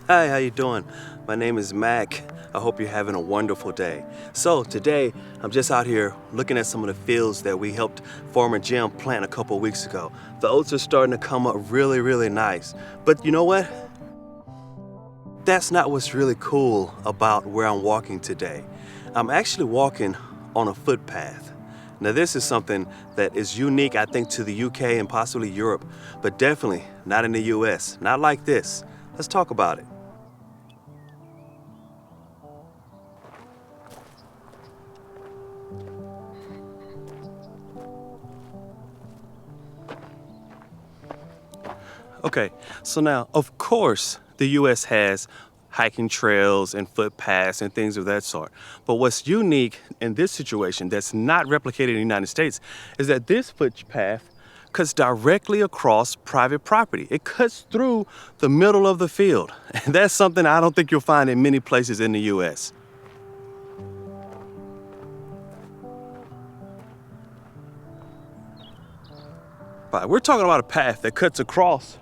Hi, how you doing? My name is Mac. I hope you're having a wonderful day. So today, I'm just out here looking at some of the fields that we helped Farmer Jim plant a couple weeks ago. The oats are starting to come up really nice. But you know what? That's not what's really cool about where I'm walking today. I'm actually walking on a footpath. Now this is something that is unique, I think, to the UK and possibly Europe, but definitely not in the US, not like this. Let's talk about it. Okay, so now, of course, the US has hiking trails and footpaths and things of that sort. But what's unique in this situation that's not replicated in the United States is that this footpath cuts directly across private property. It cuts through the middle of the field. And that's something I don't think you'll find in many places in the US. But we're talking about a path that cuts across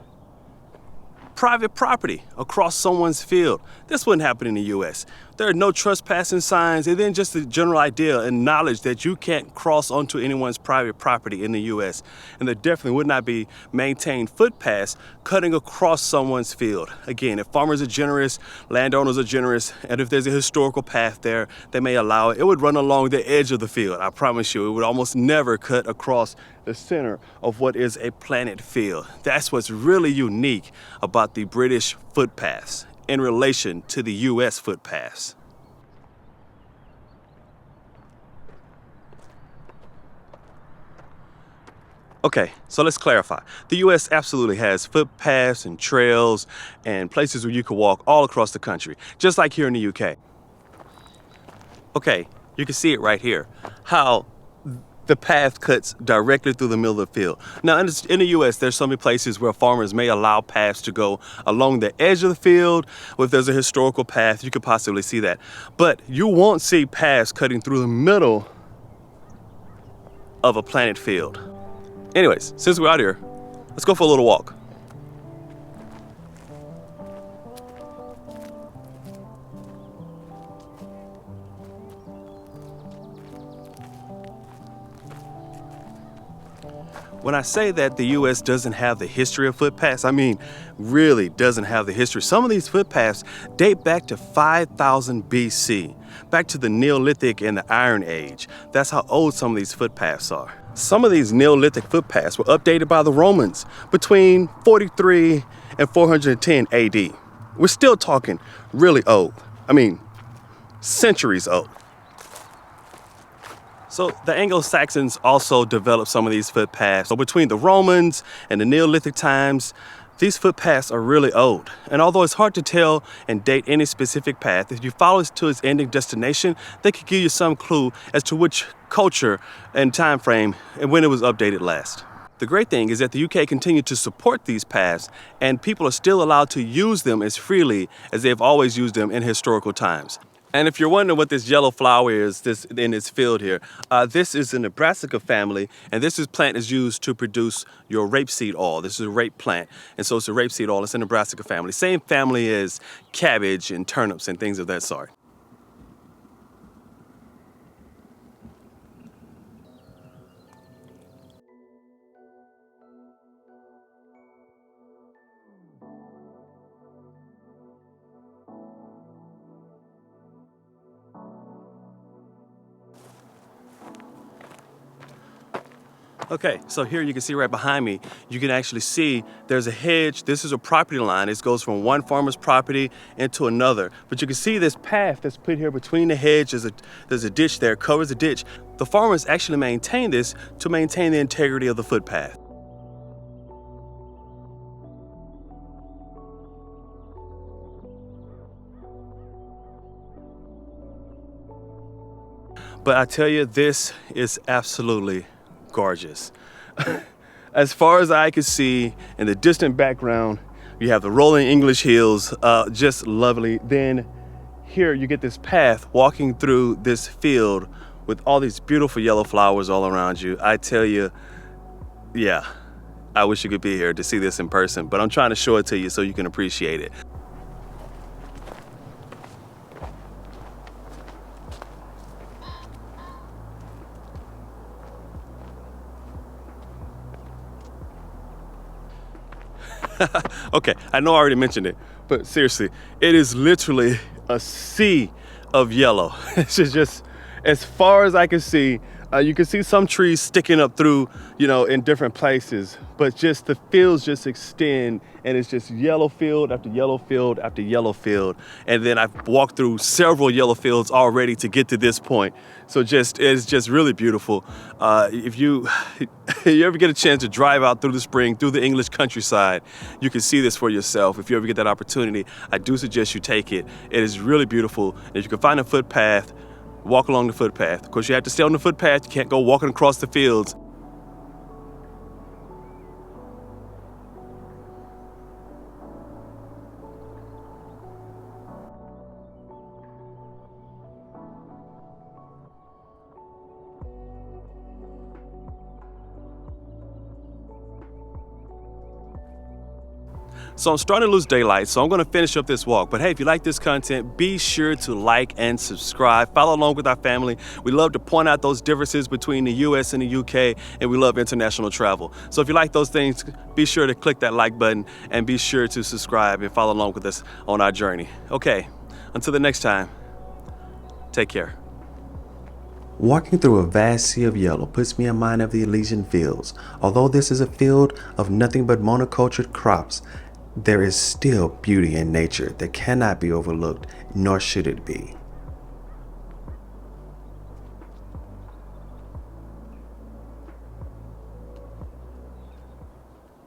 private property across someone's field. This wouldn't happen in the US. There are no trespassing signs, and then just the general idea and knowledge that you can't cross onto anyone's private property in the US. And there definitely would not be maintained footpaths cutting across someone's field. Again, if farmers are generous, landowners are generous, and if there's a historical path there, they may allow it. It would run along the edge of the field. I promise you, it would almost never cut across the center of what is a planted field. That's what's really unique about the British footpaths in relation to the US footpaths. Okay, so let's clarify. The US absolutely has footpaths and trails and places where you can walk all across the country, just like here in the UK. Okay, you can see it right here, how the path cuts directly through the middle of the field. Now, in the US, there's so many places where farmers may allow paths to go along the edge of the field. If there's a historical path, you could possibly see that. But you won't see paths cutting through the middle of a planted field. Anyways, since we're out here, let's go for a little walk. When I say that the US doesn't have the history of footpaths, I mean really doesn't have the history. Some of these footpaths date back to 5000 BC, back to the Neolithic and the Iron Age. That's how old some of these footpaths are. Some of these Neolithic footpaths were updated by the Romans between 43 and 410 AD. We're still talking really old. I mean, centuries old. So the Anglo-Saxons also developed some of these footpaths. So between the Romans and the Neolithic times, these footpaths are really old. And although it's hard to tell and date any specific path, if you follow it to its ending destination, they could give you some clue as to which culture and time frame and when it was updated last. The great thing is that the UK continued to support these paths, and people are still allowed to use them as freely as they've always used them in historical times. And if you're wondering what this yellow flower is in this field here, this is a brassica family, and this plant is used to produce your rapeseed oil. This is a rape plant, and so it's a rapeseed oil. It's in the brassica family. Same family as cabbage and turnips and things of that sort. Okay, so here you can see right behind me, you can actually see there's a hedge. This is a property line. It goes from one farmer's property into another. But you can see this path that's put here between the hedge. There's a ditch there, covers the ditch. The farmers actually maintain this to maintain the integrity of the footpath. But I tell you, this is absolutely gorgeous. As far as I can see, in the distant background, you have the rolling English hills, just lovely. Then here you get this path walking through this field with all these beautiful yellow flowers all around you. I tell you, yeah, I wish you could be here to see this in person, but I'm trying to show it to you so you can appreciate it. Okay, I know I already mentioned it, but seriously, it is literally a sea of yellow. It's just as far as I can see. You can see some trees sticking up through, in different places, but just the fields just extend, and it's just yellow field after yellow field after yellow field. And then I've walked through several yellow fields already to get to this point. So it's just really beautiful. If you ever get a chance to drive out through the spring, through the English countryside, you can see this for yourself. If you ever get that opportunity, I do suggest you take it. It is really beautiful. If you can find a footpath, walk along the footpath. Of course, you have to stay on the footpath. You can't go walking across the fields. So I'm starting to lose daylight, so I'm gonna finish up this walk. But hey, if you like this content, be sure to like and subscribe. Follow along with our family. We love to point out those differences between the US and the UK, and we love international travel. So if you like those things, be sure to click that like button and be sure to subscribe and follow along with us on our journey. Okay, until the next time, take care. Walking through a vast sea of yellow puts me in mind of the Elysian Fields. Although this is a field of nothing but monocultured crops, there is still beauty in nature that cannot be overlooked, nor should it be.